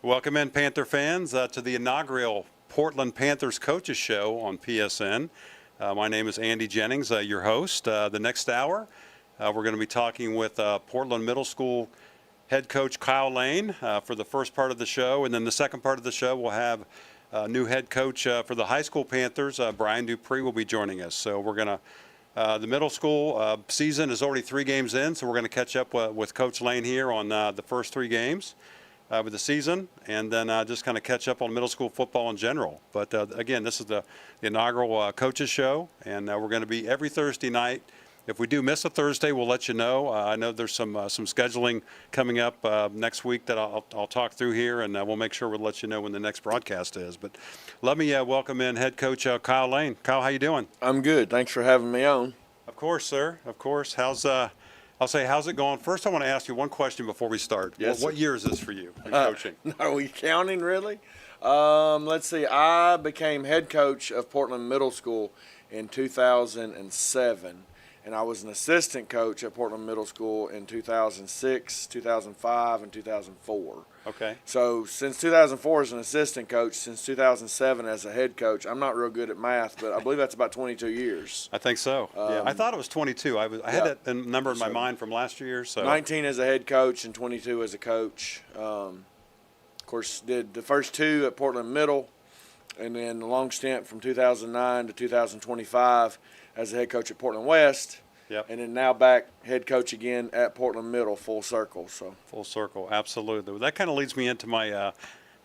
Welcome in, Panther fans, to the inaugural Portland Panthers Coaches Show on PSN. My name is Andy Jennings, your host. The next hour, we're going to be talking with Portland Middle School head coach Kyle Lane for the first part of the show. And then the second part of the show, we'll have new head coach for the high school Panthers, Brian Dupree, will be joining us. So we're going to the middle school season is already 3 games in, so we're going to catch up with Coach Lane here on the first 3 games of the season, and then just kind of catch up on middle school football in general. But again, this is the inaugural coaches show, and we're going to be every Thursday night. If we do miss a Thursday, we'll let you know. I know there's some scheduling coming up next week that I'll talk through here, and we'll make sure we'll let you know when the next broadcast is. But let me welcome in head coach Kyle Lane. Kyle, how you doing? I'm good. Thanks for having me on. Of course, sir. Of course. How's it going? First, I want to ask you one question before we start. Yes, what year is this for you in coaching? Are we counting, really? Let's see. I became head coach of Portland Middle School in 2007. And I was an assistant coach at Portland Middle School in 2006, 2005, and 2004. Okay. So since 2004 as an assistant coach, since 2007 as a head coach, I'm not real good at math, but I believe that's about 22 years. I think so. Yeah, I thought it was 22. I had that number in my So, mind from last year. So 19 as a head coach and 22 as a coach. Of course, did the first 2 at Portland Middle, and then a long stint from 2009 to 2025 as a head coach at Portland West. Yep. And then now back head coach again at Portland Middle, full circle. So full circle, absolutely. Well, that kind of leads me into my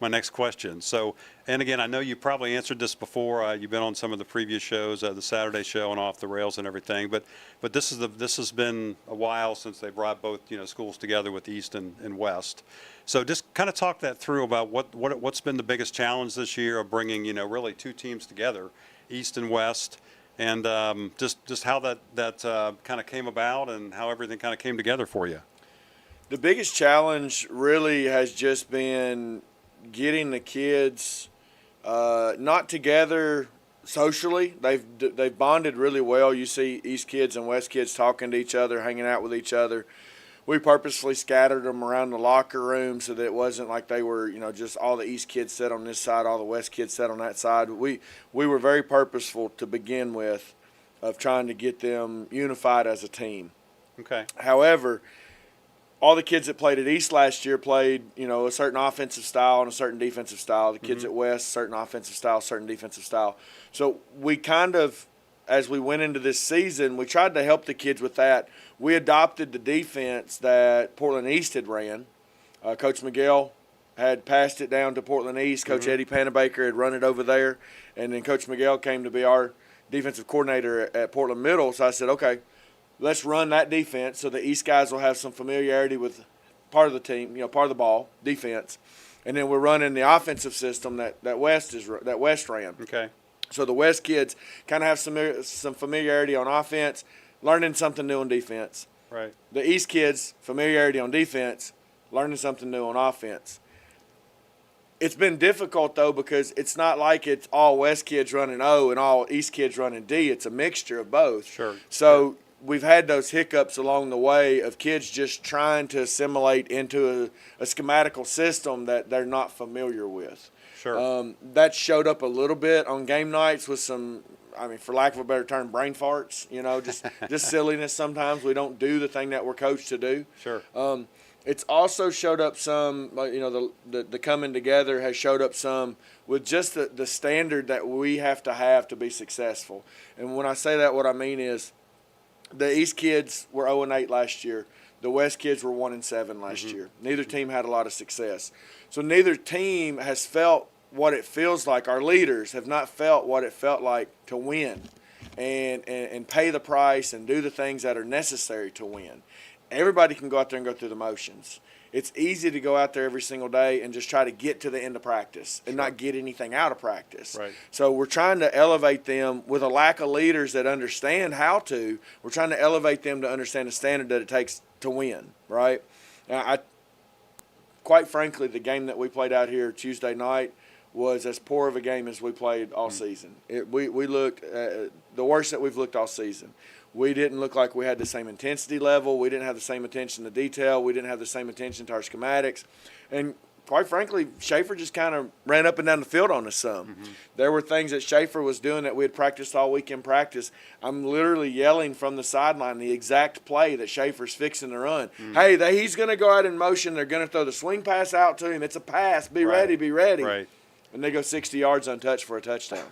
my next question. So, and again, I know you probably answered this before. You've been on some of the previous shows, the Saturday show and Off the Rails and everything. But this has been a while since they brought both schools together with East and West. So just kind of talk that through about what's been the biggest challenge this year of bringing really 2 teams together, East and West. And just how that kind of came about and how everything kind of came together for you. The biggest challenge really has just been getting the kids not together socially. They've bonded really well. You see East kids and West kids talking to each other, hanging out with each other. We purposely scattered them around the locker room so that it wasn't like they were, just all the East kids sat on this side, all the West kids sat on that side. We were very purposeful to begin with of trying to get them unified as a team. Okay. However, all the kids that played at East last year played, a certain offensive style and a certain defensive style. The kids at West, certain offensive style, certain defensive style. So we kind of, as we went into this season, we tried to help the kids with that. We adopted the defense that Portland East had ran. Coach Miguel had passed it down to Portland East. Coach Eddie Panabaker had run it over there. And then Coach Miguel came to be our defensive coordinator at Portland Middle. So I said, okay, let's run that defense so the East guys will have some familiarity with part of the team, part of the ball, defense. And then we're running the offensive system that West ran. Okay. So the West kids kind of have some familiarity on offense, learning something new on defense. Right. The East kids, familiarity on defense, learning something new on offense. It's been difficult, though, because it's not like it's all West kids running O and all East kids running D. It's a mixture of both. Sure. So we've had those hiccups along the way of kids just trying to assimilate into a schematical system that they're not familiar with. Sure. That showed up a little bit on game nights with some, for lack of a better term, brain farts, just silliness sometimes. We don't do the thing that we're coached to do. Sure. It's also showed up some, the coming together has showed up some with just the standard that we have to be successful. And when I say that, what I mean is the East kids were 0-8 last year. The West kids were 1-7 last year. Neither team had a lot of success. So neither team has felt what it feels like. Our leaders have not felt what it felt like to win and pay the price and do the things that are necessary to win. Everybody can go out there and go through the motions. It's easy to go out there every single day and just try to get to the end of practice and not get anything out of practice. Right. So we're trying to elevate them with a lack of leaders that understand how to. We're trying to elevate them to understand the standard that it takes to win, right? Now, quite frankly, the game that we played out here Tuesday night was as poor of a game as we played all season. We looked the worst that we've looked all season. We didn't look like we had the same intensity level. We didn't have the same attention to detail. We didn't have the same attention to our schematics. And quite frankly, Schaefer just kind of ran up and down the field on us some. There were things that Schaefer was doing that we had practiced all week in practice. I'm literally yelling from the sideline the exact play that Schaefer's fixing to run. Hey, he's going to go out in motion. They're going to throw the swing pass out to him. It's a pass. Be ready, be ready. Right. And they go 60 yards untouched for a touchdown.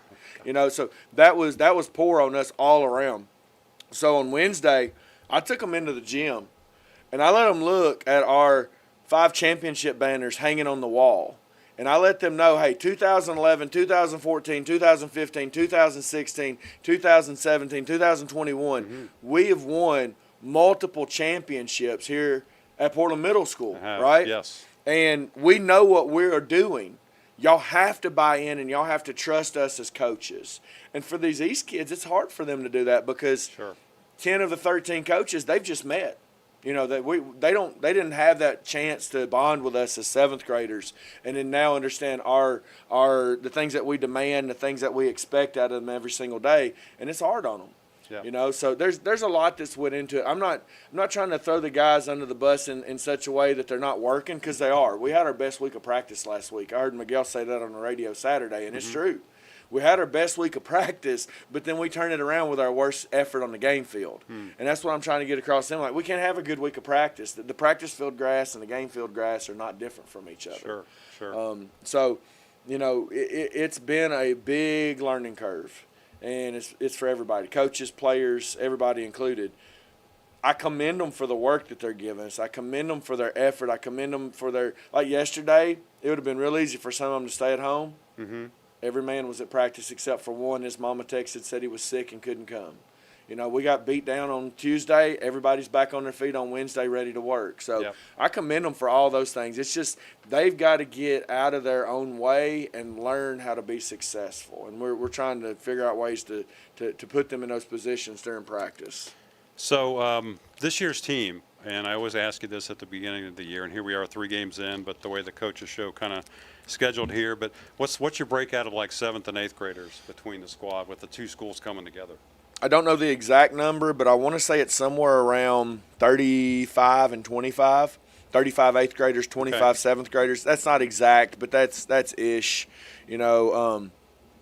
You know, so that was poor on us all around. So on Wednesday, I took them into the gym, and I let them look at our 5 championship banners hanging on the wall. And I let them know, hey, 2011, 2014, 2015, 2016, 2017, 2021, we have won multiple championships here at Portland Middle School, right? Yes. And we know what we're doing. Y'all have to buy in, and y'all have to trust us as coaches. And for these East kids, it's hard for them to do that because 10 of the 13 coaches, they've just met. You know, they didn't have that chance to bond with us as 7th graders, and then now understand the things that we demand, the things that we expect out of them every single day, and it's hard on them. Yeah. You know, so there's a lot that's went into it. I'm not trying to throw the guys under the bus in such a way that they're not working, because they are. We had our best week of practice last week. I heard Miguel say that on the radio Saturday, and it's true. We had our best week of practice, but then we turned it around with our worst effort on the game field. And that's what I'm trying to get across to them. Like, we can't have a good week of practice. The practice field grass and the game field grass are not different from each other. Sure. So, you know, it's been a big learning curve, and it's for everybody, coaches, players, everybody included. I commend them for the work that they're giving us. I commend them for their effort. I commend them for their – like yesterday, it would have been real easy for some of them to stay at home. Every man was at practice except for one. His mama texted, said he was sick and couldn't come. You know, we got beat down on Tuesday. Everybody's back on their feet on Wednesday ready to work. So I commend them for all those things. It's just they've got to get out of their own way and learn how to be successful. And we're trying to figure out ways to put them in those positions during practice. So this year's team, and I always ask you this at the beginning of the year, and here we are 3 games in, but the way the coaches show kind of scheduled here. But what's your breakout of like 7th and 8th graders between the squad with the 2 schools coming together? I don't know the exact number, but I want to say it's somewhere around 35 and 25. 35 8th graders, 25 7th graders. That's not exact, but that's ish. You know,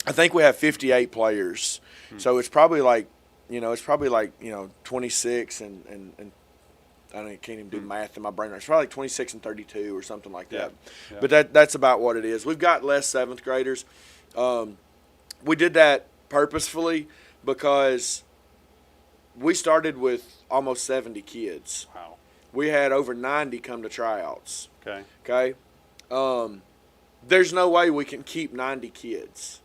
I think we have 58 players. So it's probably like, 26 and I can't even do math in my brain. It's probably like 26 and 32 or something like that. Yeah. But that's about what it is. We've got less 7th graders. We did that purposefully because we started with almost 70 kids. Wow. We had over 90 come to tryouts. Okay. There's no way we can keep 90 kids.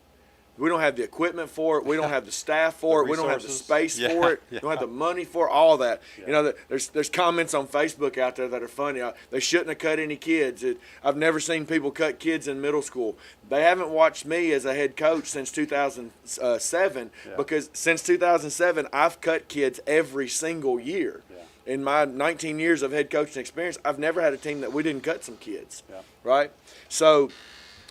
We don't have the equipment for it. We don't have the staff for it. We don't have the space for it. We don't have the money for it, all that. You know, there's comments on Facebook out there that are funny. They shouldn't have cut any kids. I've never seen people cut kids in middle school. They haven't watched me as a head coach since 2007 because since 2007, I've cut kids every single year. In my 19 years of head coaching experience, I've never had a team that we didn't cut some kids, right? So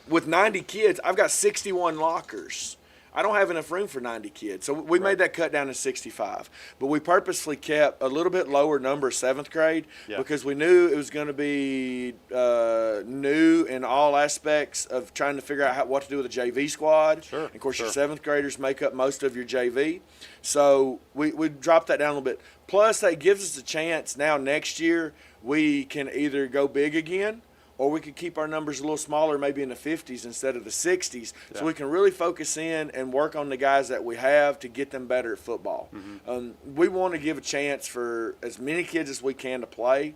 with 90 kids, I've got 61 lockers. I don't have enough room for 90 kids. So we made that cut down to 65. But we purposely kept a little bit lower number 7th grade because we knew it was going to be new in all aspects of trying to figure out what to do with a JV squad. Sure. And of course, your 7th graders make up most of your JV. So we dropped that down a little bit. Plus, that gives us a chance now next year we can either go big again or we could keep our numbers a little smaller, maybe in the 50s instead of the 60s, so we can really focus in and work on the guys that we have to get them better at football. We want to give a chance for as many kids as we can to play,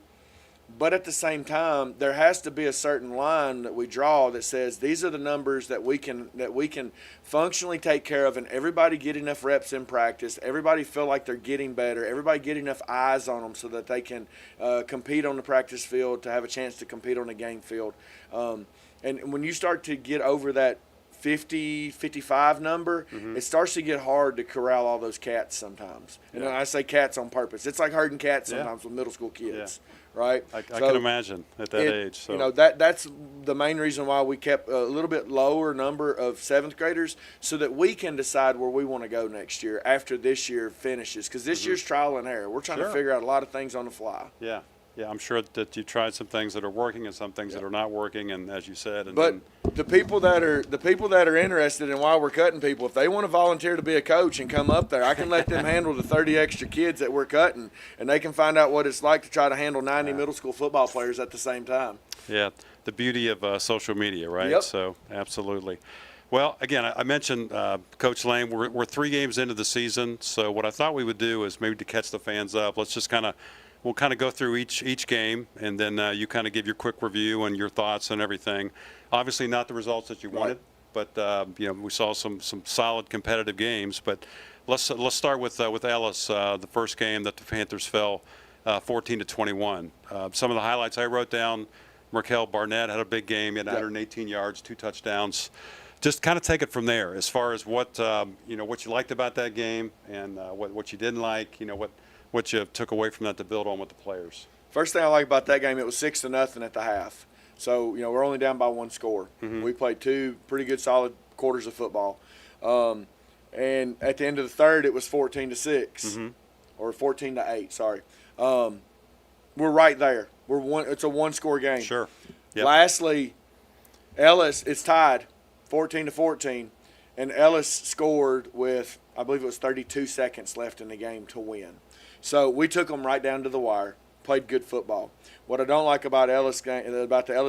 but at the same time, there has to be a certain line that we draw that says these are the numbers that we can functionally take care of, and everybody get enough reps in practice, everybody feel like they're getting better, everybody get enough eyes on them so that they can compete on the practice field, to have a chance to compete on the game field. And when you start to get over that 50, 55 number, it starts to get hard to corral all those cats sometimes. And I say cats on purpose. It's like herding cats sometimes with middle school kids. Right? I can imagine at that age. So. You know, that's the main reason why we kept a little bit lower number of 7th graders, so that we can decide where we want to go next year after this year finishes. Because this year's trial and error. We're trying to figure out a lot of things on the fly. Yeah. Yeah, I'm sure that you tried some things that are working and some things that are not working, and as you said. But the people that are interested in why we're cutting people, if they want to volunteer to be a coach and come up there, I can let them handle the 30 extra kids that we're cutting, and they can find out what it's like to try to handle 90 middle school football players at the same time. Yeah, the beauty of social media, right? Yep. So absolutely. Well, again, I mentioned Coach Lane. We're 3 games into the season, so what I thought we would do is maybe to catch the fans up. Let's just we'll kind of go through each game, and then you kind of give your quick review and your thoughts and everything. Obviously, not the results that you wanted, but we saw some solid competitive games. But let's start with Ellis, the first game that the Panthers fell 14-21. Some of the highlights I wrote down: Markel Barnett had a big game. He had 118 yards, 2 touchdowns. Just kind of take it from there as far as what what you liked about that game and what you didn't like. What you took away from that to build on with the players. First thing I like about that game, it was 6-0 at the half. So we're only down by 1 score. Mm-hmm. We played 2 pretty good, solid quarters of football, and at the end of the third, it was 14-6, Mm-hmm. or 14-8. Sorry, we're right there. It's a 1-score game. Sure. Yep. Lastly, Ellis, it's tied, 14-14, and Ellis scored with, I believe it was 32 seconds left in the game to win. So we took them right down to the wire, played good football. What I don't like about the Ellis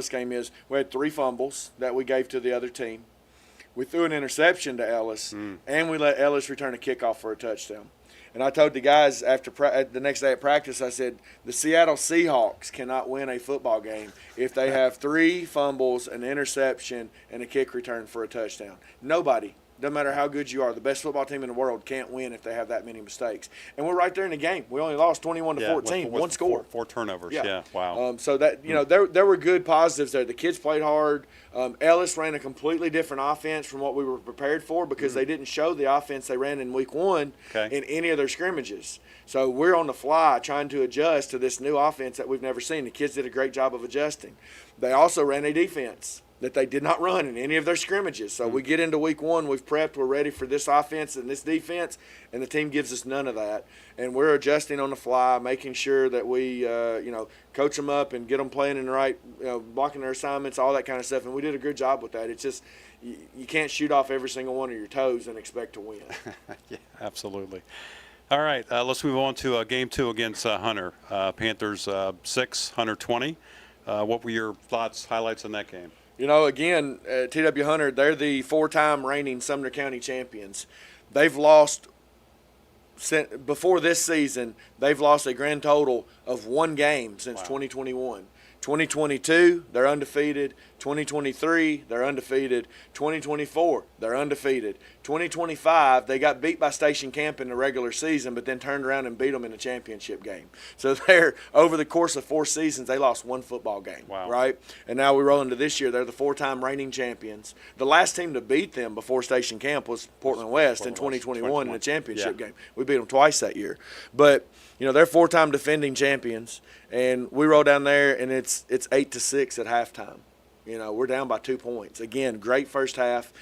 game is we had 3 fumbles that we gave to the other team. We threw an interception to Ellis, and we let Ellis return a kickoff for a touchdown. And I told the guys after the next day at practice, I said, the Seattle Seahawks cannot win a football game if they have 3 fumbles, an interception, and a kick return for a touchdown. Nobody. No matter how good you are, the best football team in the world can't win if they have that many mistakes. And we're right there in the game. We only lost 21-14, with 1 score. 4 turnovers. Yeah. Wow. So that there were good positives there. The kids played hard. Ellis ran a completely different offense from what we were prepared for because they didn't show the offense they ran in week 1 in any of their scrimmages. So we're on the fly trying to adjust to this new offense that we've never seen. The kids did a great job of adjusting. They also ran a defense that they did not run in any of their scrimmages. So we get into week 1, we've prepped, we're ready for this offense and this defense, and the team gives us none of that. And we're adjusting on the fly, making sure that we, coach them up and get them playing in the right, blocking their assignments, all that kind of stuff. And we did a good job with that. It's just you can't shoot off every single one of your toes and expect to win. Yeah, absolutely. All right, let's move on to game 2 against Hunter. Panthers 6, Hunter 20. What were your thoughts, highlights in that game? Again, TW Hunter, they're the 4-time reigning Sumner County champions. They've lost, before this season, they've lost a grand total of 1 game since 2021. 2022, they're undefeated. 2023, they're undefeated. 2024, they're undefeated. 2025, they got beat by Station Camp in the regular season, but then turned around and beat them in the championship game. So they're, over the course of 4 seasons, they lost 1 football game, right? And now we roll into this year. They're the 4-time reigning champions. The last team to beat them before Station Camp was Portland West in 2021 in the championship game. We beat them twice that year. But, they're 4-time defending champions. And we roll down there, and it's 8-6 at halftime. We're down by 2 points. Again, great first half.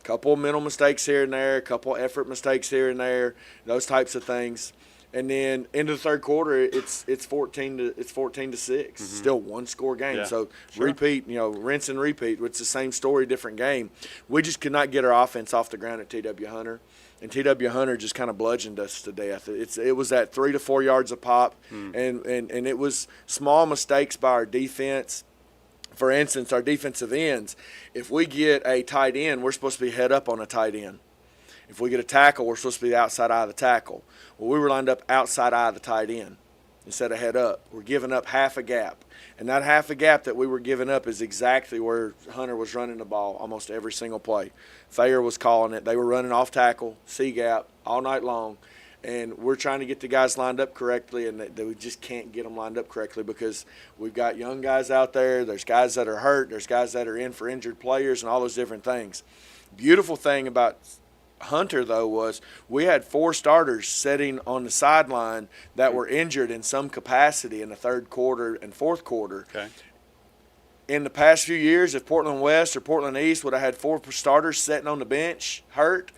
Couple of mental mistakes here and there, a couple effort mistakes here and there, those types of things. And then into the third quarter, it's 14-6. Mm-hmm. Still 1-score game. Yeah, so repeat, rinse and repeat. It's the same story, different game. We just could not get our offense off the ground at TW Hunter. And TW Hunter just kind of bludgeoned us to death. It was at 3 to 4 yards a pop, and it was small mistakes by our defense. For instance, our defensive ends, if we get a tight end, we're supposed to be head up on a tight end. If we get a tackle, we're supposed to be the outside eye of the tackle. Well, we were lined up outside eye of the tight end instead of head up. We're giving up half a gap. And that half a gap that we were giving up is exactly where Hunter was running the ball almost every single play. Thayer was calling it. They were running off tackle, C-gap, all night long. And we're trying to get the guys lined up correctly, and we just can't get them lined up correctly because we've got young guys out there. There's guys that are hurt. There's guys that are in for injured players and all those different things. Beautiful thing about Hunter, though, was we had 4 starters sitting on the sideline that were injured in some capacity in the third quarter and fourth quarter. Okay. In the past few years, if Portland West or Portland East would have had 4 starters sitting on the bench hurt,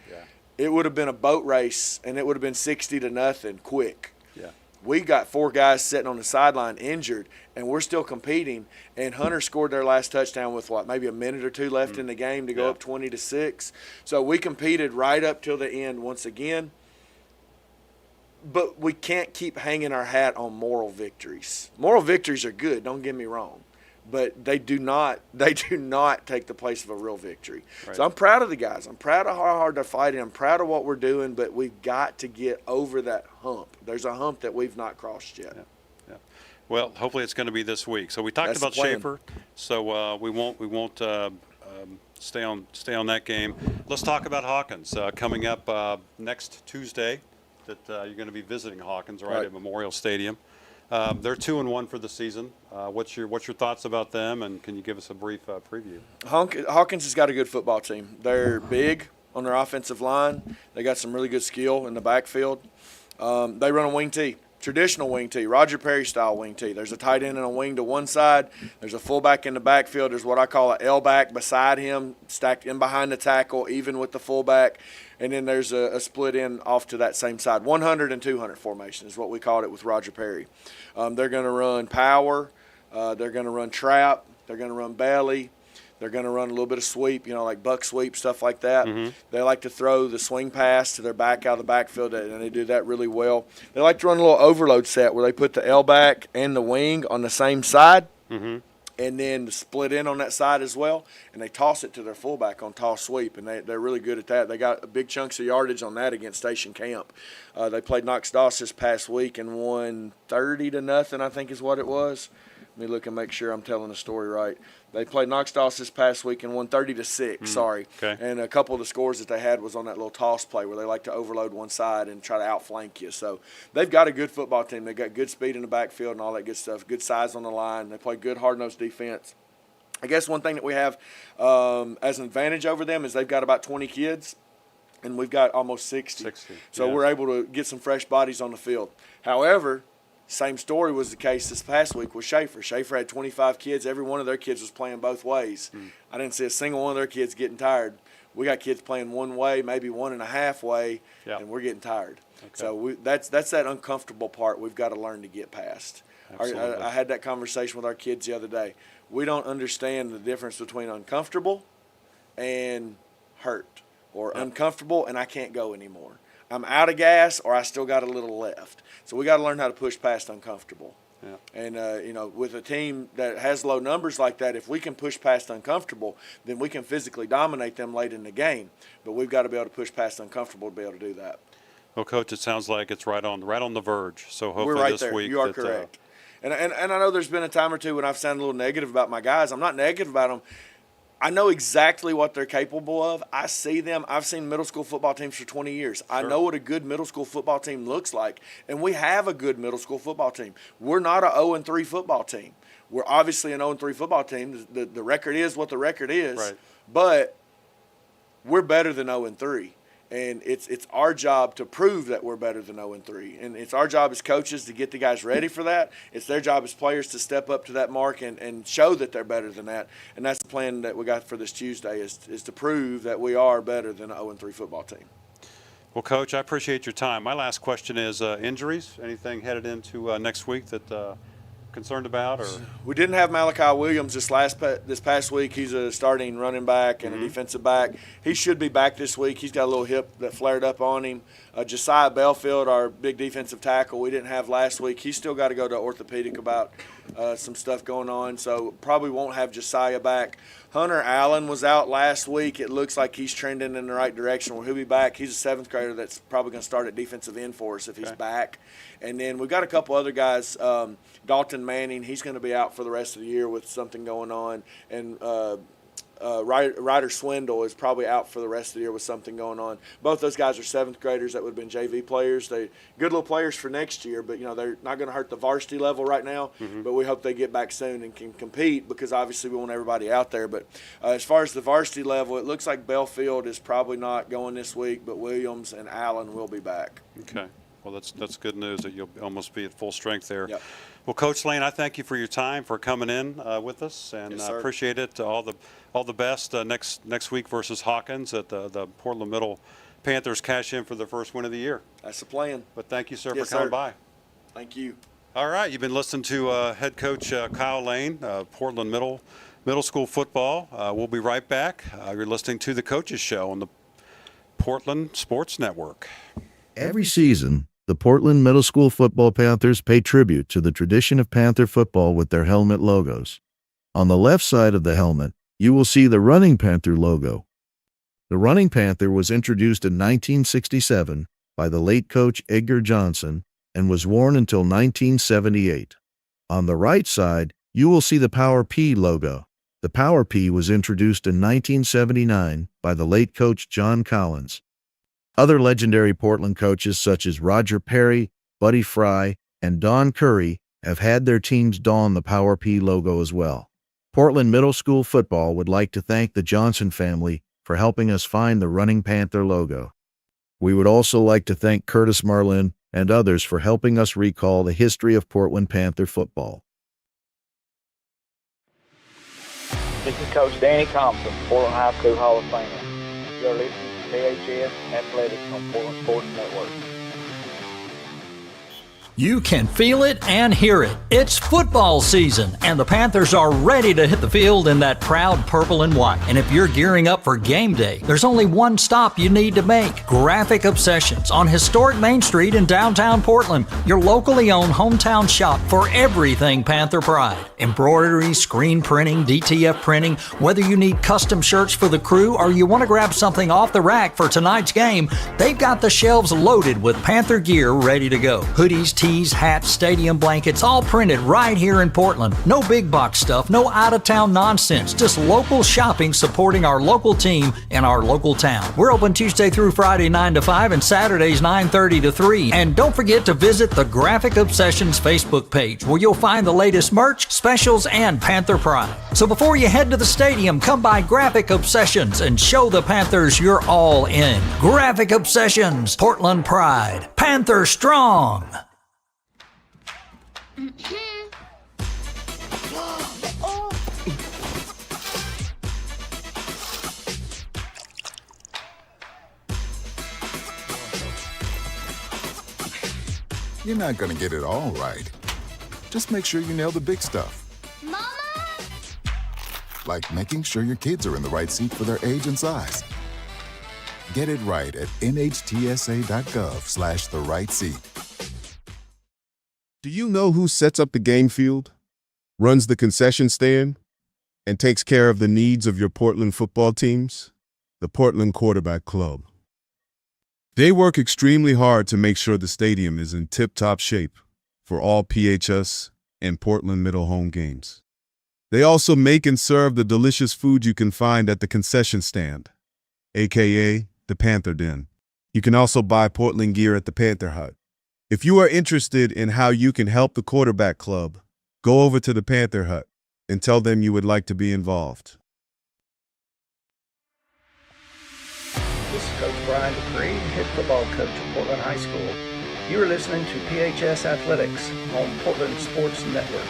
it would have been a boat race, and it would have been 60-0 quick. Yeah. We got 4 guys sitting on the sideline injured, and we're still competing. And Hunter scored their last touchdown with maybe a minute or 2 left in the game to go up 20-6. So we competed right up till the end once again. But we can't keep hanging our hat on moral victories. Moral victories are good, don't get me wrong, but they do not take the place of a real victory. Right. So I'm proud of the guys. I'm proud of how hard they're fighting. I'm proud of what we're doing, but we've got to get over that hump. There's a hump that we've not crossed yet. Yeah. Well, hopefully it's going to be this week. So we talked about Schaefer, so we won't stay on that game. Let's talk about Hawkins coming up next Tuesday. That you're going to be visiting Hawkins right at Memorial Stadium. They're 2-1 for the season. What's your thoughts about them, and can you give us a brief preview? Hawkins has got a good football team. They're big on their offensive line. They got some really good skill in the backfield. They run a wing tee, traditional wing tee, Roger Perry style wing tee. There's a tight end and a wing to one side. There's a fullback in the backfield. There's what I call an L back beside him, stacked in behind the tackle, even with the fullback. And then there's a split in off to that same side. 100 and 200 formation is what we called it with Roger Perry. They're going to run power. They're going to run trap. They're going to run belly. They're going to run a little bit of sweep, like buck sweep, stuff like that. Mm-hmm. They like to throw the swing pass to their back out of the backfield, and they do that really well. They like to run a little overload set where they put the L back and the wing on the same side. Mm-hmm. And then split in on that side as well, and they toss it to their fullback on toss sweep, and they're really good at that. They got big chunks of yardage on that against Station Camp. They played Knox Doss this past week and won 30-0, I think is what it was. Let me look and make sure I'm telling the story right. They played Knox Doss this past week and won 30-6, sorry. Okay. And a couple of the scores that they had was on that little toss play where they like to overload one side and try to outflank you. So they've got a good football team. They've got good speed in the backfield and all that good stuff, good size on the line. They play good hard-nosed defense. I guess one thing that we have as an advantage over them is they've got about 20 kids, and we've got almost 60. So we're able to get some fresh bodies on the field. However, same story was the case this past week with Schaefer. Schaefer had 25 kids. Every one of their kids was playing both ways. I didn't see a single one of their kids getting tired. We got kids playing one way, maybe 1.5 way, and we're getting tired. Okay. So that's that uncomfortable part we've got to learn to get past. I had that conversation with our kids the other day. We don't understand the difference between uncomfortable and hurt, or uncomfortable and I can't go anymore. I'm out of gas, or I still got a little left. So we got to learn how to push past uncomfortable. Yeah. And, with a team that has low numbers like that, if we can push past uncomfortable, then we can physically dominate them late in the game. But we've got to be able to push past uncomfortable to be able to do that. Well, Coach, it sounds like it's right on the verge. So hopefully we're right this there. week. You are correct. And I know there's been a time or two when I've sounded a little negative about my guys. I'm not negative about them. I know exactly what they're capable of. I see them. I've seen middle school football teams for 20 years. Sure. I know what a good middle school football team looks like, and we have a good middle school football team. We're not a 0-3 football team. We're obviously an 0-3 football team. The record is what the record is, right. But we're better than 0-3. And it's our job to prove that we're better than 0-3. And it's our job as coaches to get the guys ready for that. It's their job as players to step up to that mark and show that they're better than that. And that's the plan that we got for this Tuesday is to prove that we are better than an 0-3 football team. Well, Coach, I appreciate your time. My last question is injuries. Anything headed into next week that concerned about? Or we didn't have Malachi Williams this past week. He's a starting running back and a defensive back. He should be back this week. He's got a little hip that flared up on him. Josiah Belfield, our big defensive tackle, we didn't have last week. He's still got to go to orthopedic about some stuff going on, so probably won't have Josiah back. Hunter Allen was out last week. It looks like he's trending in the right direction. Well, he'll be back. He's a seventh grader that's probably going to start at defensive end for us if he's back. And then we've got a couple other guys. Dalton Manning, he's going to be out for the rest of the year with something going on. And Ryder Swindle is probably out for the rest of the year with something going on. Both those guys are seventh graders that would have been JV players. They good little players for next year, but they're not going to hurt the varsity level right now. But we hope they get back soon and can compete because obviously we want everybody out there. But as far as the varsity level, it looks like Belfield is probably not going this week, but Williams and Allen will be back. Okay. Well, that's good news that you'll almost be at full strength there. Yep. Well, Coach Lane, I thank you for your time, for coming in with us, and I appreciate it. All the best next week versus Hawkins at the Portland Middle Panthers cash in for their first win of the year. That's the plan. But thank you, sir, for coming by. Thank you. All right, you've been listening to head coach Kyle Lane, Portland Middle School football. We'll be right back. You're listening to the Coaches Show on the Portland Sports Network. Every season, the Portland Middle School football Panthers pay tribute to the tradition of Panther football with their helmet logos. On the left side of the helmet, you will see the Running Panther logo. The Running Panther was introduced in 1967 by the late coach Edgar Johnson and was worn until 1978. On the right side, you will see the Power P logo. The Power P was introduced in 1979 by the late coach John Collins. Other legendary Portland coaches such as Roger Perry, Buddy Fry, and Don Curry have had their teams don the Power P logo as well. Portland Middle School football would like to thank the Johnson family for helping us find the Running Panther logo. We would also like to thank Curtis Marlin and others for helping us recall the history of Portland Panther football. This is Coach Danny Thompson, Portland High School Hall of Famer. You're listening to PHS Athletics on Portland Sports Network. You can feel it and hear it. It's football season, and the Panthers are ready to hit the field in that proud purple and white. And if you're gearing up for game day, there's only one stop you need to make. Graphic Obsessions on historic Main Street in downtown Portland. Your locally owned hometown shop for everything Panther pride. Embroidery, screen printing, DTF printing, whether you need custom shirts for the crew or you want to grab something off the rack for tonight's game, they've got the shelves loaded with Panther gear ready to go. Hoodies, tees, hats, stadium blankets, all printed right here in Portland. No big box stuff, no out-of-town nonsense, just local shopping supporting our local team in our local town. We're open Tuesday through Friday 9 to 5 and Saturdays 9:30 to 3. And don't forget to visit the Graphic Obsessions Facebook page where you'll find the latest merch, specials, and Panther pride. So before you head to the stadium, come by Graphic Obsessions and show the Panthers you're all in. Graphic Obsessions, Portland pride, Panther strong. You're not gonna get it all right. Just make sure you nail the big stuff. Mama! Like making sure your kids are in the right seat for their age and size. Get it right at nhtsa.gov/the-right-seat. Do you know who sets up the game field, runs the concession stand, and takes care of the needs of your Portland football teams? The Portland Quarterback Club. They work extremely hard to make sure the stadium is in tip-top shape for all PHS and Portland Middle home games. They also make and serve the delicious food you can find at the concession stand, aka the Panther Den. You can also buy Portland gear at the Panther Hut. If you are interested in how you can help the Quarterback Club, go over to the Panther Hut and tell them you would like to be involved. This is Coach Brian Dupree, head football coach at Portland High School. You are listening to PHS Athletics on Portland Sports Network.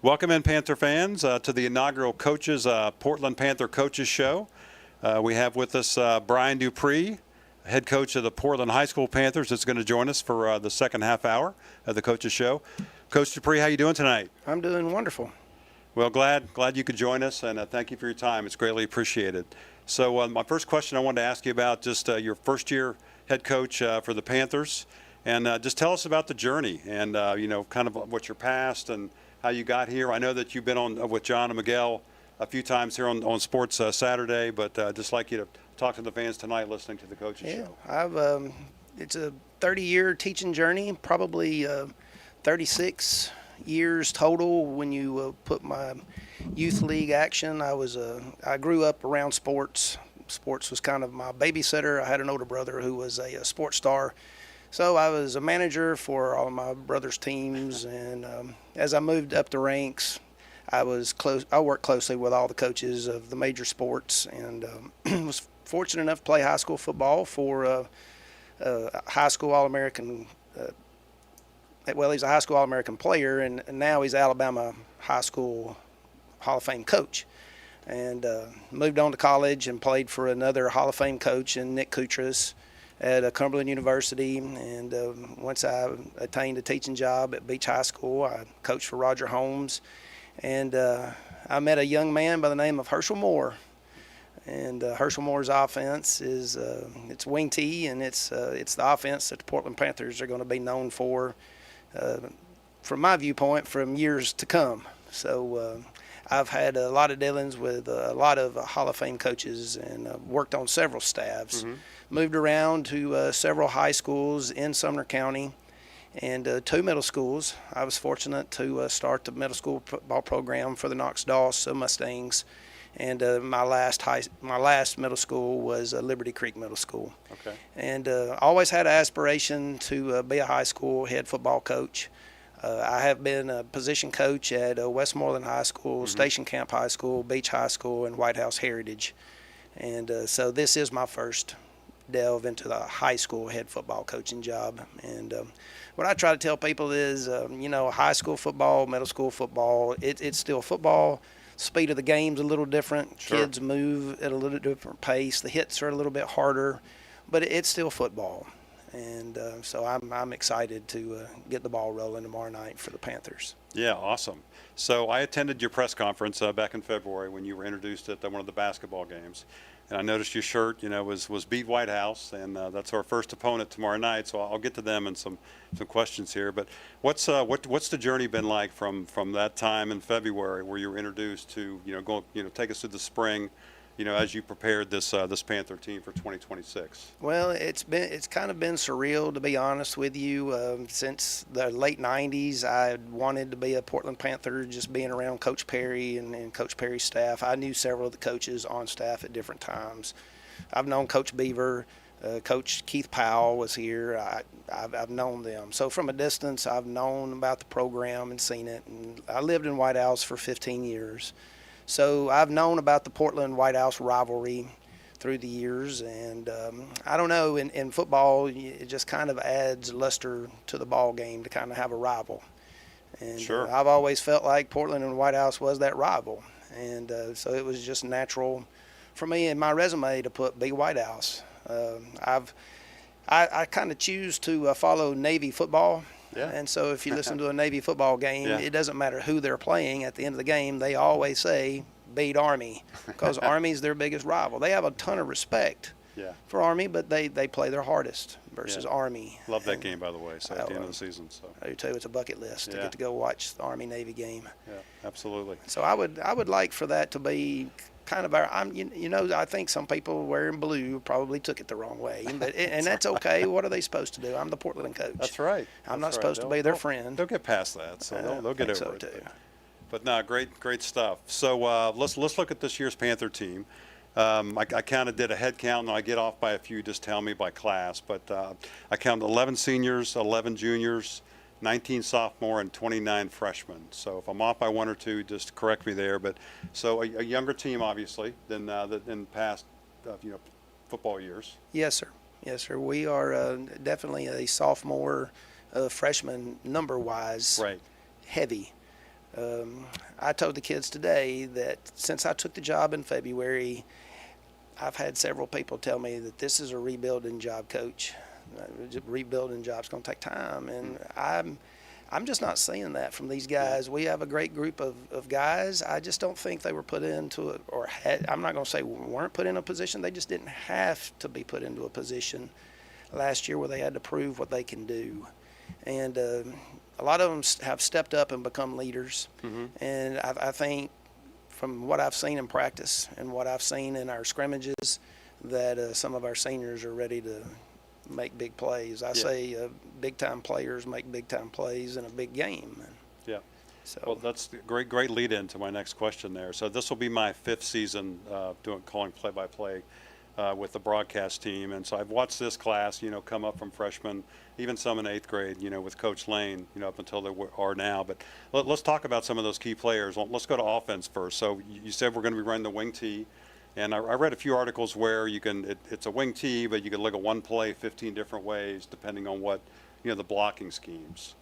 Welcome in, Panther fans, to the inaugural Portland Panther Coaches Show. We have with us Brian Dupree, head coach of the Portland High School Panthers, that's going to join us for the second half hour of the Coaches Show. Coach Dupree, how you doing tonight? I'm doing wonderful. Well, glad you could join us, and thank you for your time. It's greatly appreciated. So my first question I wanted to ask you about just your first year head coach for the Panthers, and just tell us about the journey and kind of what your past and how you got here. I know that you've been on with John and Miguel a few times here on Sports Saturday, but just like you to talk to the fans tonight listening to the Coaches Show. It's a 30-year teaching journey, probably 36 years total when you put my youth league action. I grew up around sports. Sports was kind of my babysitter. I had an older brother who was a sports star. So I was a manager for all my brother's teams, and as I moved up the ranks, I worked closely with all the coaches of the major sports, and was fortunate enough to play high school football for high school All-American. Well, he's a high school All-American player, and now he's Alabama high school Hall of Fame coach. And moved on to college and played for another Hall of Fame coach in Nick Kutras at Cumberland University. And once I attained a teaching job at Beach High School, I coached for Roger Holmes. And I met a young man by the name of Herschel Moore. And Herschel Moore's offense is it's wing T, and it's the offense that the Portland Panthers are going to be known for, from my viewpoint, from years to come. So I've had a lot of dealings with a lot of Hall of Fame coaches, and worked on several staffs. Moved around to several high schools in Sumner County and 2 middle schools. I was fortunate to start the middle school football program for the Knox-Doss Mustangs. And my last middle school was Liberty Creek Middle School. Okay. And always had an aspiration to be a high school head football coach. I have been a position coach at Westmoreland High School, Station Camp High School, Beach High School, and White House Heritage. And so this is my first delve into the high school head football coaching job. And what I try to tell people is, high school football, middle school football, it's still football. Speed of the game's a little different. Sure. Kids move at a little different pace. The hits are a little bit harder, but it's still football. And so I'm excited to get the ball rolling tomorrow night for the Panthers. Yeah, awesome. So I attended your press conference back in February when you were introduced at one of the basketball games. And I noticed your shirt, was Beat White House, and that's our first opponent tomorrow night. So I'll get to them and some questions here. But what's the journey been like from that time in February where you were introduced to take us through the spring, as you prepared this Panther team for 2026? Well, it's kind of been surreal, to be honest with you. Since the late 90s, I wanted to be a Portland Panther, just being around Coach Perry and Coach Perry's staff. I knew several of the coaches on staff at different times. I've known Coach Beaver. Coach Keith Powell was here. I've known them. So from a distance, I've known about the program and seen it. And I lived in White House for 15 years. So I've known about the Portland-White House rivalry through the years, and I don't know, in football, it just kind of adds luster to the ball game to kind of have a rival. And Sure. I've always felt like Portland and White House was that rival, and so it was just natural for me in my resume to put B White House. I kind of choose to follow Navy football. Yeah. And so if you listen to a Navy football game, Yeah. it doesn't matter who they're playing. At the end of the game, they always say, beat Army, because Army's their biggest rival. They have a ton of respect Yeah. for Army, but they play their hardest versus Yeah. Army. Love that And game, by the way, so at the end of the season. So I do too. It's a bucket list to Yeah. get to go watch the Army-Navy game. yeah, absolutely. So I would like for that to be kind of our. I think some people wearing blue probably took it the wrong way, and that's okay. What are they supposed to do? I'm the Portland coach. That's right. I'm That's not right. supposed to be their friend. They'll get past that, so they'll get think over so it. too. But no, great stuff. So let's look at this year's Panther team. I kind of did a head count, and I get off by a few. Just tell me by class, but I counted 11 seniors, 11 juniors, 19 sophomore, and 29 freshmen. So if I'm off by one or two, just correct me there. But so a younger team, obviously, than in past football years. Yes, sir. Yes, sir. We are definitely a sophomore, freshman number-wise Right. heavy. I told the kids today that since I took the job in February, I've had several people tell me that this is a rebuilding job, coach. Rebuilding job's going to take time, and I'm just not seeing that from these guys. We have a great group of guys. I just don't think they were put into it, or I'm not going to say weren't put in a position. They just didn't have to be put into a position last year where they had to prove what they can do. And a lot of them have stepped up and become leaders. And I think from what I've seen in practice and what I've seen in our scrimmages that some of our seniors are ready to make big plays. I say big-time players make big-time plays in a big game. Yeah. So Well, that's a great lead in to my next question there. So this will be my 5th season calling play-by-play with the broadcast team. And so I've watched this class, come up from freshmen, even some in 8th grade, with Coach Lane, up until they are now. But let's talk about some of those key players. Let's go to offense first. So you said we're going to be running the wing tee. And I read a few articles where it's a wing tee, but you can look at one play 15 different ways depending on what, the blocking schemes.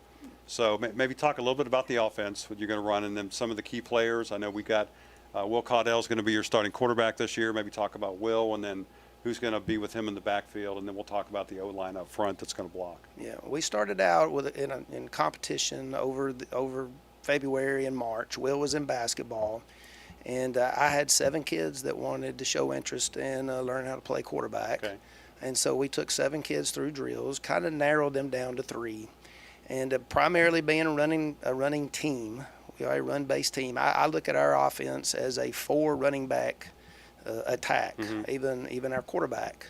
So maybe talk a little bit about the offense, what you're going to run, and then some of the key players. I know we got Will Caudell's going to be your starting quarterback this year. Maybe talk about Will, and then who's going to be with him in the backfield, and then we'll talk about the O-line up front that's going to block. Yeah, we started out in competition over February and March. Will was in basketball. And I had 7 kids that wanted to show interest in learning how to play quarterback. Okay. And so we took 7 kids through drills, kind of narrowed them down to 3. And primarily being a running team, we are a run-based team. I look at our offense as a 4 running back attack, even our quarterback.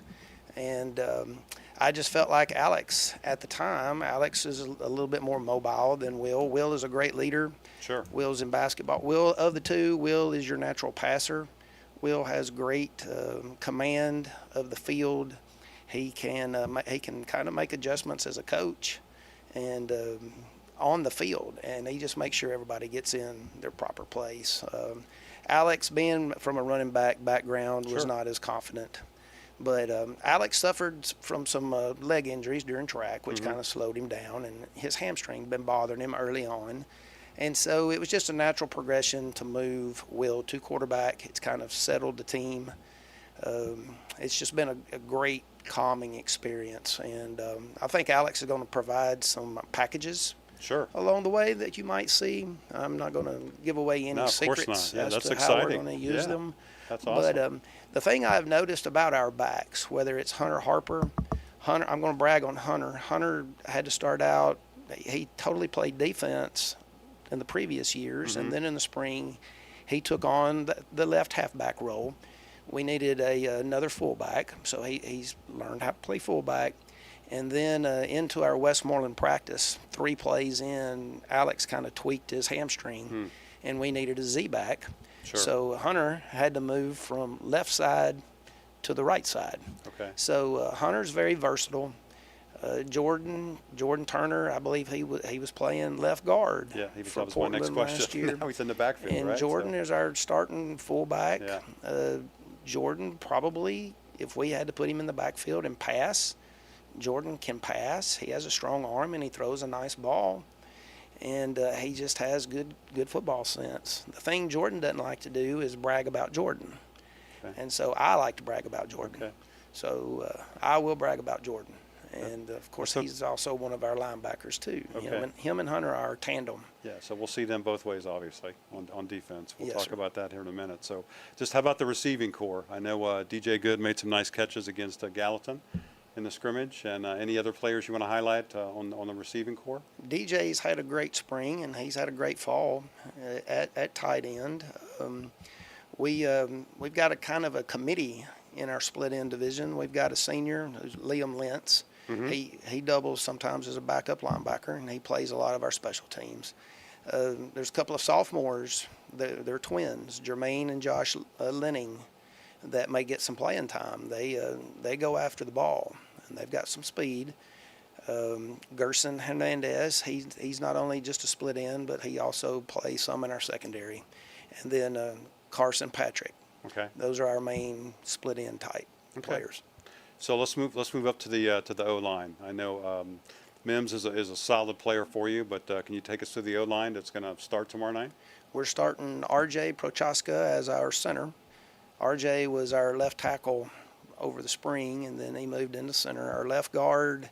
And I just felt like Alex at the time. Alex is a little bit more mobile than Will. Will is a great leader. Sure. Will's in basketball. Will, of the two, Will is your natural passer. Will has great command of the field. He can kind of make adjustments as a coach and on the field, and he just makes sure everybody gets in their proper place. Alex, being from a running back background, was not as confident. But Alex suffered from some leg injuries during track, which kind of slowed him down, and his hamstring been bothering him early on. And so it was just a natural progression to move Will to quarterback. It's kind of settled the team. It's just been a great calming experience. And I think Alex is going to provide some packages along the way that you might see. I'm not going to give away any secrets as to how we're going to use them. That's awesome. But the thing I've noticed about our backs, whether it's Hunter Harper, I'm going to brag on Hunter. Hunter had to start out, he totally played defense in the previous years, and then in the spring he took on the left halfback role. We needed another fullback, so he's learned how to play fullback. And then into our Westmoreland practice, 3 plays in, Alex kind of tweaked his hamstring, and we needed a Z-back. Sure. So Hunter had to move from left side to the right side. Okay. So Hunter's very versatile. Jordan Turner, I believe he was playing left guard. Yeah, for was my next Portland question. last year. Now he's in the backfield, And right? Jordan is our starting fullback. Yeah. Jordan probably, if we had to put him in the backfield and pass, Jordan can pass. He has a strong arm and he throws a nice ball. And he just has good football sense. The thing Jordan doesn't like to do is brag about Jordan. Okay. And so I like to brag about Jordan. Okay. So I will brag about Jordan. And, of course, he's also one of our linebackers, too. Okay. Him and Hunter are our tandem. Yeah, so we'll see them both ways, obviously, on defense. We'll Yes, talk sir. about that here in a minute. So just how about the receiving core? I know DJ Good made some nice catches against Gallatin in the scrimmage. And any other players you want to highlight on the receiving core? DJ's had a great spring, and he's had a great fall at tight end. We've got a kind of a committee in our split end division. We've got a senior, who's Liam Lentz. He doubles sometimes as a backup linebacker, and he plays a lot of our special teams. There's a couple of sophomores, they're twins, Jermaine and Josh Lenning, that may get some playing time. They go after the ball, and they've got some speed. Gerson Hernandez, he's not only just a split end, but he also plays some in our secondary. And then Carson Patrick. Okay. Those are our main split end type players. So let's move up to the O-line. I know Mims is a solid player for you, but can you take us to the O-line that's going to start tomorrow night? We're starting R.J. Prochaska as our center. R.J. was our left tackle over the spring, and then he moved into center. Our left guard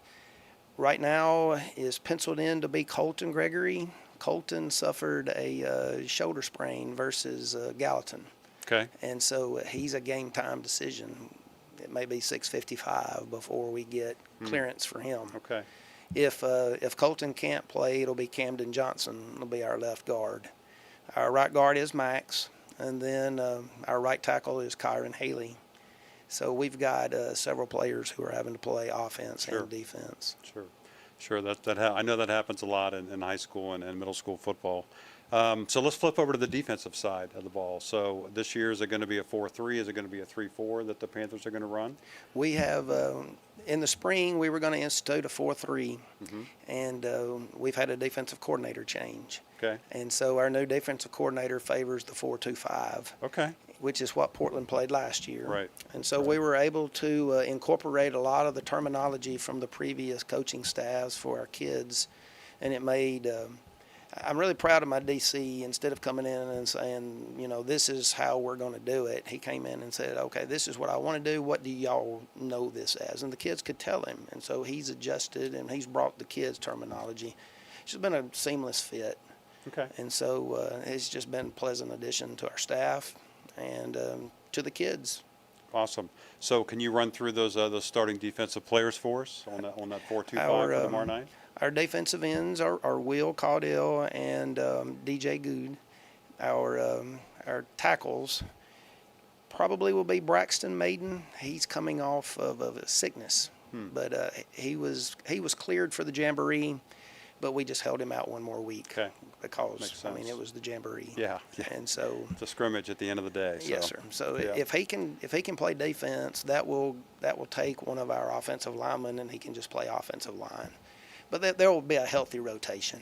right now is penciled in to be Colton Gregory. Colton suffered a shoulder sprain versus Gallatin. Okay. And so he's a game time decision. It may be 6:55 before we get clearance for him. Okay. If Colton can't play, it'll be Camden Johnson. It'll be our left guard. Our right guard is Max, and then our right tackle is Kyron Haley. So we've got several players who are having to play offense and defense. Sure. I know that happens a lot in high school and middle school football. So let's flip over to the defensive side of the ball. So this year, is it going to be a 4-3? Is it going to be a 3-4 that the Panthers are going to run? We have, in the spring, we were going to institute a 4-3, and we've had a defensive coordinator change. Okay. And so our new defensive coordinator favors the 4-2-5. Okay. Which is what Portland played last year. Right. And so we were able to incorporate a lot of the terminology from the previous coaching staffs for our kids, and it made I'm really proud of my DC. Instead of coming in and saying, you know, this is how we're going to do it, he came in and said, okay, this is what I want to do. What do y'all know this as? And the kids could tell him. And so he's adjusted, and he's brought the kids' terminology. It's just been a seamless fit. Okay. And so it's just been a pleasant addition to our staff and to the kids. Awesome. So can you run through those starting defensive players for us on that 4-2-5 for tomorrow night? Our defensive ends are Will Caudill and DJ Good. Our tackles probably will be Braxton Maiden. He's coming off of a sickness, but he was cleared for the Jamboree, but we just held him out one more week because I mean it was the Jamboree. Yeah. And so it's a scrimmage at the end of the day. So. Yes, sir. So yeah. if he can play defense, that will take one of our offensive linemen, and he can just play offensive line. But there will be a healthy rotation.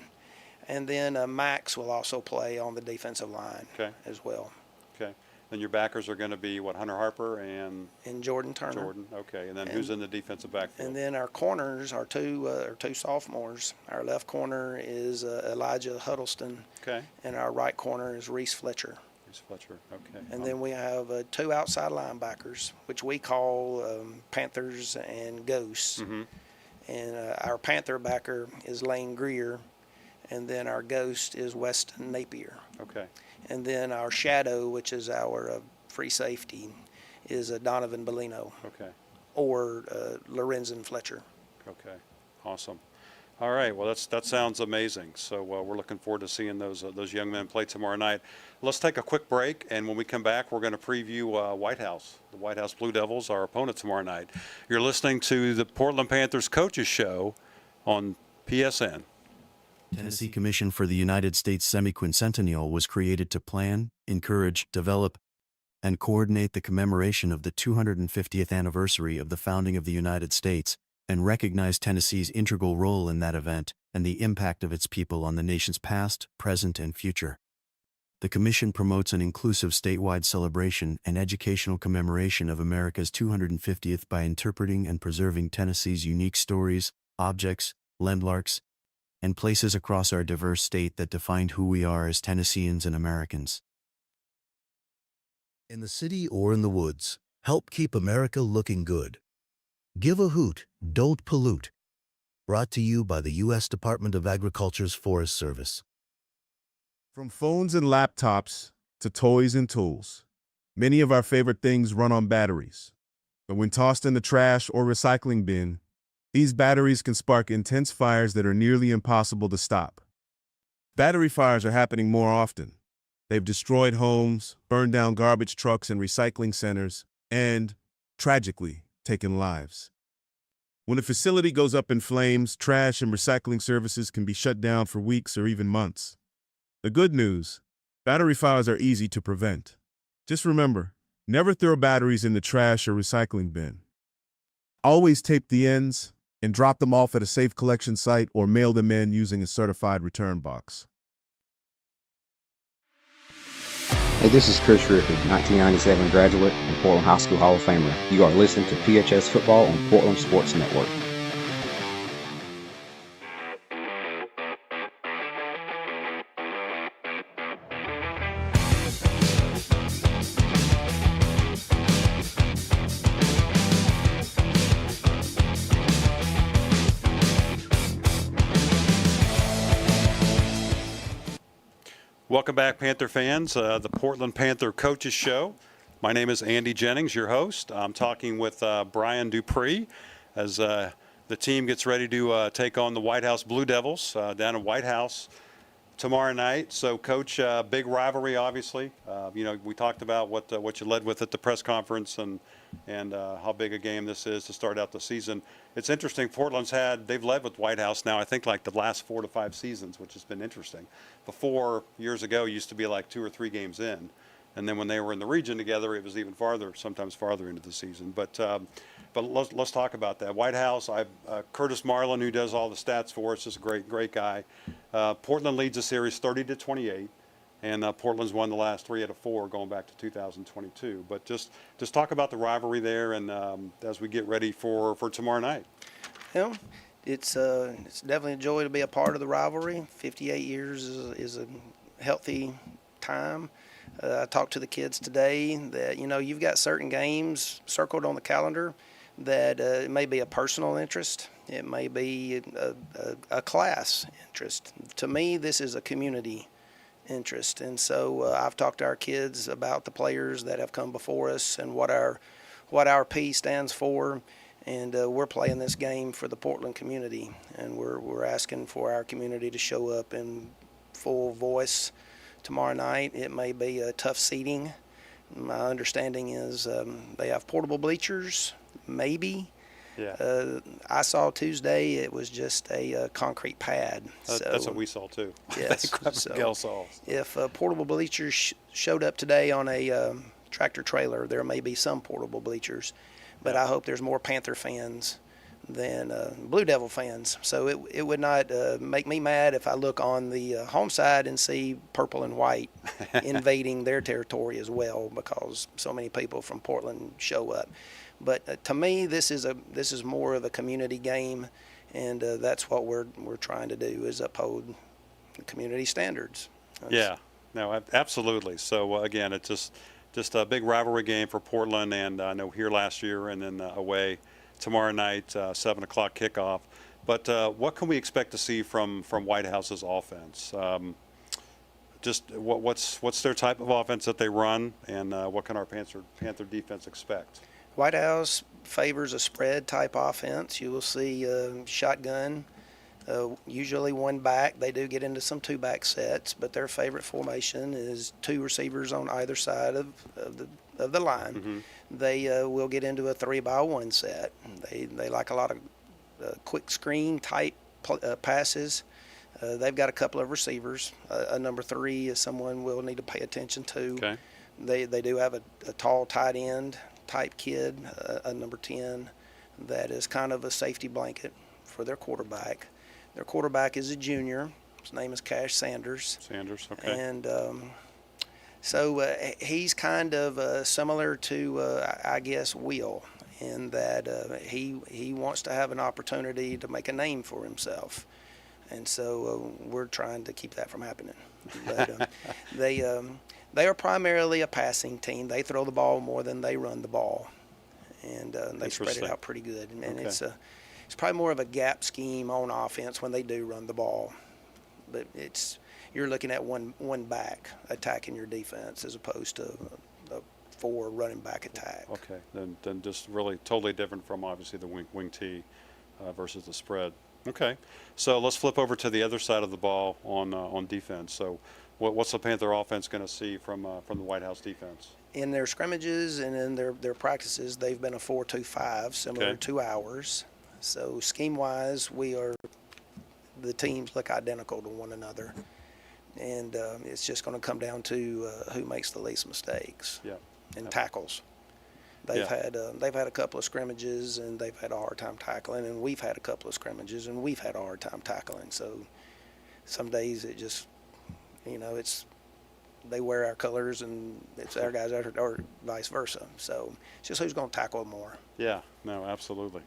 And then Max will also play on the defensive line as well. Okay. Then your backers are going to be, Hunter Harper and Jordan Turner. Jordan, okay. And then who's in the defensive backfield? And then our corners are two sophomores. Our left corner is Elijah Huddleston. Okay. And our right corner is Reese Fletcher. Reese Fletcher, okay. And then we have two outside linebackers, which we call Panthers and Ghosts. Mm-hmm. And our Panther backer is Lane Greer, and then our Ghost is Weston Napier. Okay. And then our Shadow, which is our free safety, is Donovan Bellino. Okay. Or Lorenzen Fletcher. Okay. Awesome. All right. Well, that sounds amazing. So we're looking forward to seeing those young men play tomorrow night. Let's take a quick break, and when we come back, we're going to preview White House. The White House Blue Devils, our opponent tomorrow night. You're listening to the Portland Panthers Coaches Show on PSN. Tennessee Commission for the United States Semi-Quincentennial was created to plan, encourage, develop, and coordinate the commemoration of the 250th anniversary of the founding of the United States, and recognize Tennessee's integral role in that event and the impact of its people on the nation's past, present, and future. The Commission promotes an inclusive statewide celebration and educational commemoration of America's 250th by interpreting and preserving Tennessee's unique stories, objects, landmarks, and places across our diverse state that defined who we are as Tennesseans and Americans. In the city or in the woods, help keep America looking good. Give a hoot, don't pollute. Brought to you by the U.S. Department of Agriculture's Forest Service. From phones and laptops to toys and tools, many of our favorite things run on batteries. But when tossed in the trash or recycling bin, these batteries can spark intense fires that are nearly impossible to stop. Battery fires are happening more often. They've destroyed homes, burned down garbage trucks and recycling centers, and, tragically, taken lives. When a facility goes up in flames, trash and recycling services can be shut down for weeks or even months. The good news, battery fires are easy to prevent. Just remember, never throw batteries in the trash or recycling bin. Always tape the ends and drop them off at a safe collection site or mail them in using a certified return box. Hey, this is Chris Rippey, 1997 graduate and Portland High School Hall of Famer. You are listening to PHS Football on Portland Sports Network. Welcome back, Panther fans. The Portland Panther Coaches Show. My name is Andy Jennings, your host. I'm talking with Brian Dupree as the team gets ready to take on the White House Blue Devils down in White House tomorrow night. So, Coach, big rivalry, obviously. We talked about what you led with at the press conference and how big a game this is to start out the season. It's interesting. They've led with White House now, I think, like the last 4 to 5 seasons, which has been interesting. Before, years ago, it used to be like 2 or 3 games in. And then when they were in the region together, it was even farther, sometimes farther into the season. But let's talk about that. White House, Curtis Marlin, who does all the stats for us, is a great guy. Portland leads the series 30-28, and Portland's won the last 3 out of 4 going back to 2022. But just talk about the rivalry there, and as we get ready for tomorrow night. You know, it's definitely a joy to be a part of the rivalry. 58 years is a healthy time. I talked to the kids today that, you've got certain games circled on the calendar that it may be a personal interest. It may be a class interest. To me, this is a community interest. And so I've talked to our kids about the players that have come before us and what our P stands for. And we're playing this game for the Portland community. And we're asking for our community to show up in full voice tomorrow night. It may be a tough seating. My understanding is they have portable bleachers, maybe. Yeah. I saw Tuesday it was just a concrete pad. That's what we saw too. Yes. Miguel saw. If portable bleachers showed up today on a tractor trailer, there may be some portable bleachers, but I hope there's more Panther fans than Blue Devil fans. So it would not make me mad if I look on the home side and see purple and white invading their territory as well, because so many people from Portland show up. But to me, this is more of a community game, and that's what we're trying to do, is uphold community standards. Yeah, no, absolutely. So again, it's just a big rivalry game for Portland, and I know here last year and then away tomorrow night, 7 o'clock kickoff. But what can we expect to see from White House's offense? Just what's their type of offense that they run, and what can our Panther defense expect? White House favors a spread type offense. You will see shotgun, usually one back. They do get into some 2-back sets, but their favorite formation is 2 receivers on either side of the line. Mm-hmm. They will get into a 3-by-1 set. They like a lot of quick screen type passes. They've got a couple of receivers. A number 3 is someone we'll need to pay attention to. Okay. They do have a tall tight end type kid, a number 10, that is kind of a safety blanket for their quarterback. Their quarterback is a junior. His name is Cash Sanders. Okay. And so he's kind of similar to, I guess, Will, in that he wants to have an opportunity to make a name for himself. And so we're trying to keep that from happening. But they are primarily a passing team. They throw the ball more than they run the ball, and they spread it out pretty good. And Okay. It's probably more of a gap scheme on offense when they do run the ball, but you're looking at one back attacking your defense as opposed to a 4 running back attack. Okay, then just really totally different from obviously the wing T versus the spread. Okay, so let's flip over to the other side of the ball on defense. So what's the Panther offense going to see from the White House defense? In their scrimmages and in their practices, they've been a 4-2-5, similar to ours. So scheme-wise, the teams look identical to one another, and it's just going to come down to who makes the least mistakes and tackles. They've had a couple of scrimmages and they've had a hard time tackling, and we've had a couple of scrimmages and we've had a hard time tackling. So some days it just, they wear our colors and it's our guys, or vice versa. So it's just who's going to tackle more. Yeah, no, absolutely.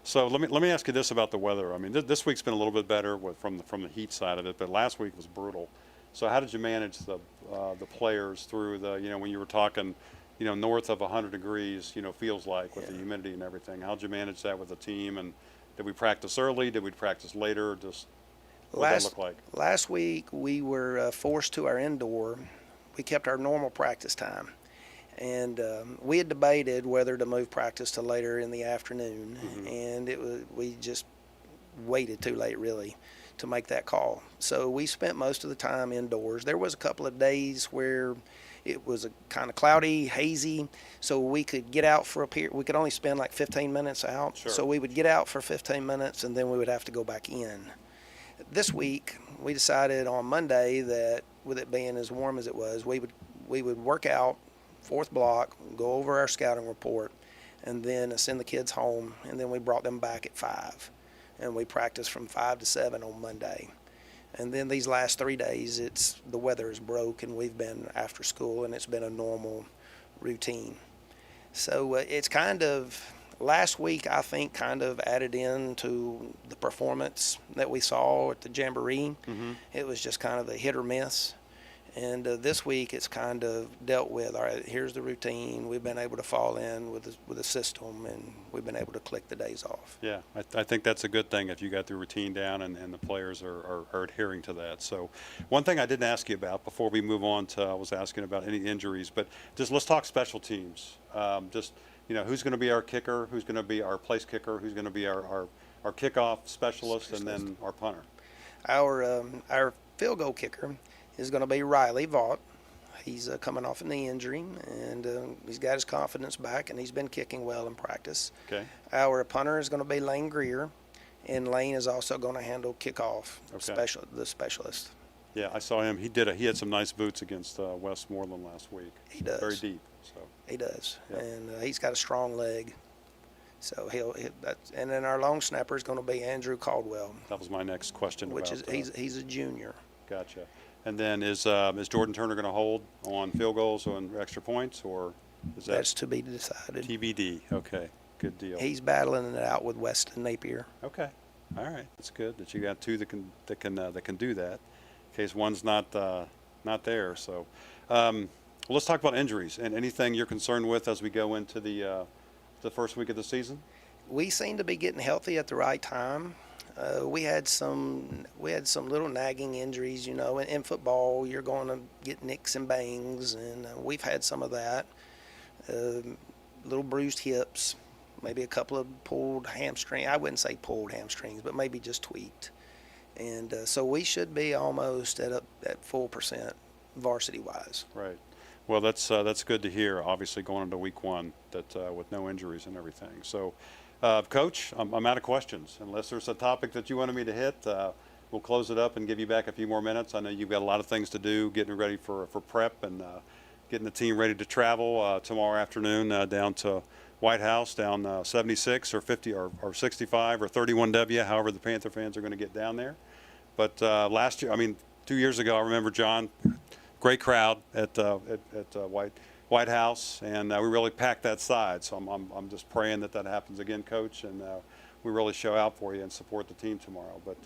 So let me ask you this about the weather. I mean, this week's been a little bit better from the heat side of it, but last week was brutal. So how did you manage the players through when you were talking, north of 100 degrees, feels like with the humidity and everything? How'd you manage that with the team? And did we practice early? Did we practice later? Just what did that look like? Last week we were forced to our indoor. We kept our normal practice time. And we had debated whether to move practice to later in the afternoon, and we just waited too late, really, to make that call. So we spent most of the time indoors. There was a couple of days where it was a kind of cloudy, hazy, so we could get out for a period. We could only spend like 15 minutes out. Sure. So we would get out for 15 minutes, and then we would have to go back in. This week, we decided on Monday that with it being as warm as it was, we would work out, fourth block, go over our scouting report, and then send the kids home, and then we brought them back at 5. And we practiced from 5 to 7 on Monday. And then these last 3 days, the weather is broke, and we've been after school, and it's been a normal routine. So it's kind of, last week I think kind of added in to the performance that we saw at the Jamboree. It was just kind of a hit or miss. And this week it's kind of dealt with, all right, here's the routine. We've been able to fall in with the system, and we've been able to click the days off. Yeah, I think that's a good thing if you got the routine down and the players are adhering to that. So one thing I didn't ask you about before we move on to, I was asking about any injuries, but just let's talk special teams. Just, who's going to be our kicker, who's going to be our place kicker, who's going to be our kickoff specialist, and then our punter. Our field goal kicker is going to be Riley Vaught. He's coming off a knee injury, and he's got his confidence back, and he's been kicking well in practice. Okay. Our punter is going to be Lane Greer, and Lane is also going to handle kickoff, the specialist. Yeah, I saw him. He had some nice boots against Westmoreland last week. He does. Very deep. So. He does, Yep. and he's got a strong leg. So and then our long snapper is going to be Andrew Caldwell. That was my next question. Which is he's a junior. Gotcha. And then is Jordan Turner going to hold on field goals or on extra points, or is that That's to be decided. TBD? Okay, good deal. He's battling it out with Weston Napier. Okay, all right, that's good that you got two that can do that. In case one's not there. So, well, let's talk about injuries and anything you're concerned with as we go into the first week of the season. We seem to be getting healthy at the right time. We had some little nagging injuries, in football you're going to get nicks and bangs, and we've had some of that. Little bruised hips, maybe a couple of pulled hamstring. I wouldn't say pulled hamstrings, but maybe just tweaked. And so we should be almost at full percent varsity-wise. Right. Well, that's good to hear. Obviously, going into week one, that with no injuries and everything. So, Coach, I'm out of questions. Unless there's a topic that you wanted me to hit, we'll close it up and give you back a few more minutes. I know you've got a lot of things to do, getting ready for prep and getting the team ready to travel tomorrow afternoon down to White House, down 76 or 50 or 65 or 31W, however the Panther fans are going to get down there. But last year, 2 years ago, I remember, John, great crowd at White House, and we really packed that side. So I'm just praying that happens again, Coach, and we really show out for you and support the team tomorrow. But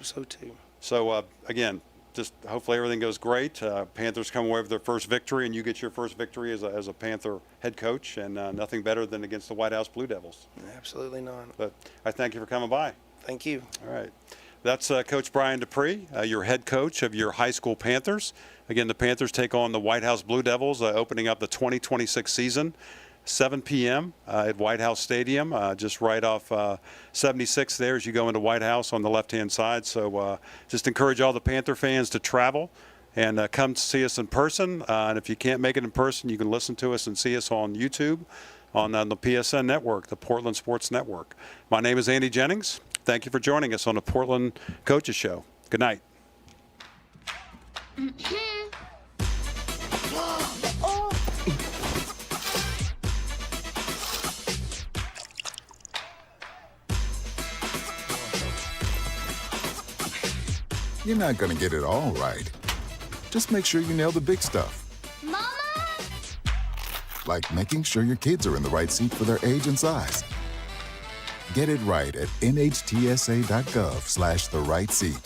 so too. So again, just hopefully everything goes great. Panthers come away with their first victory, and you get your first victory as a Panther head coach, and nothing better than against the White House Blue Devils. Absolutely not. But I thank you for coming by. Thank you. All right. That's Coach Brian Dupree, your head coach of your high school Panthers. Again, the Panthers take on the White House Blue Devils, opening up the 2026 season, 7 p.m. At White House Stadium, just right off 76 there as you go into White House on the left-hand side. So just encourage all the Panther fans to travel and come see us in person. And if you can't make it in person, you can listen to us and see us on YouTube on the PSN network, the Portland Sports Network. My name is Andy Jennings. Thank you for joining us on the Portland Coaches Show. Good night. You're not going to get it all right. Just make sure you nail the big stuff. Mama! Like making sure your kids are in the right seat for their age and size. Get it right at nhtsa.gov/the right seat.